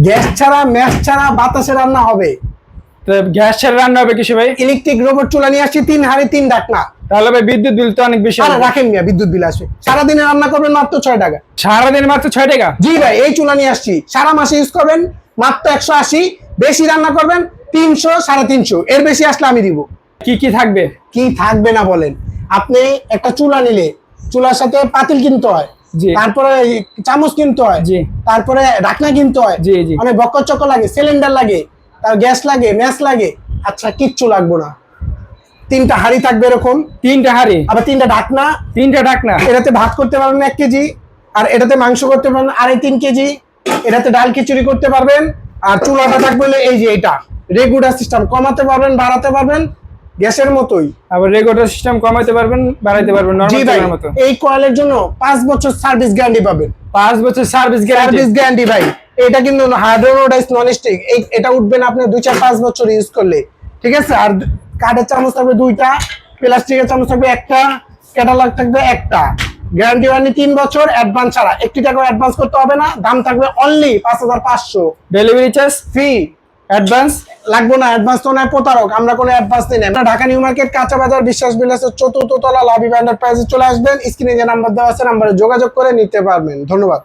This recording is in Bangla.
গ্যাস ছাড়া ম্যাচ ছাড়া বাতাসে রান্না হবে। তো গ্যাস ছাড়া রান্না হবে কিসে ভাই? ইলেকট্রিক রোবট চুলা নিয়ে আসছি, 3 হাঁড়ি 3 ঢাকনা। তাহলে ভাই বিদ্যুৎ বিল তো অনেক বেশি আরে হবে। রাখেন মিয়া, বিদ্যুৎ বিল আসবে। সারাদিনে রান্না করবেন মাত্র 6 টাকা। সারাদিন মাত্র 6 টাকা? জি ভাই, এই চুলা নিয়ে আসছি, সারা মাসে ইউজ করবেন মাত্র 180। বেশি রান্না করবেন 300 350, এর বেশি আসলে আমি দিব। কি কি থাকবে? কি থাকবে না বলেন? আপনি একটা চুলা নিলে চুলার সাথে পাতিল কিনতে হয়, জি। তারপরে চামচ কিনতে হয়, জি। তারপরে ঢাকনা কিনতে হয়, জি, জি। অনেক বক্কর চক্কর লাগে, সিলিন্ডার লাগে, তার গ্যাস লাগে, ম্যাচ লাগে। আচ্ছা কিচ্ছু লাগবে না, 3টা হাঁড়ি থাকবে এরকম, 3টা হাঁড়ি, আবার 3টা ঢাকনা। 3টা ঢাকনা। এটাতে ভাত করতে পারবেন 1 কেজি, আর এটাতে মাংস করতে পারবেন 3.5 কেজি, এটাতে ডাল খিচুড়ি করতে পারবেন। আর চুলাটা থাকবে হলো এই যে এটা রেগুলার সিস্টেম, কমাতে পারবেন বাড়াতে পারবেন গ্যাসের মতোই। আবার রেগুলেটর সিস্টেম কমাইতে পারবেন বাড়াইতে পারবেন জি নরমাল ভাই, চুলার মতো। এই কয়েলের জন্য 5 বছর সার্ভিস গ্যারান্টি পাবেন। 5 বছর সার্ভিস গ্যারান্টি। সার্ভিস গ্যারান্টি ভাই। এটা কিন্তু হাইড্রোডাইস নন স্টিক, এটা উঠবে না আপনি 2-4-5 বছর ইউজ করলে, ঠিক আছে। আর কাঠের চামচ থাকবে 2টা, প্লাস্টিকের চামচ থাকবে 1টা, ক্যাটালগ থাকবে 1টা। গ্যারান্টি ওয়ারেন্টি 3 বছর, অ্যাডভান্স ছাড়া 1 টাকা অ্যাডভান্স করতে হবে না। দাম থাকবে only 5500। Delivery charge free, advance লাগবে না। অ্যাডভান্স তো নয়, প্রতারক, আমরা কোনো অ্যাডভান্স নেই না। আমরা ঢাকা নিউ মার্কেট কাঁচা বাজার বিশ্বাস বিলাসের 4র্থ তলা লাভি ব্যান্ডার প্রাইসে চলে আসবেন। স্ক্রিনে যে নাম্বার দেওয়া আছে নাম্বারে যোগাযোগ করে নিতে পারবেন। ধন্যবাদ।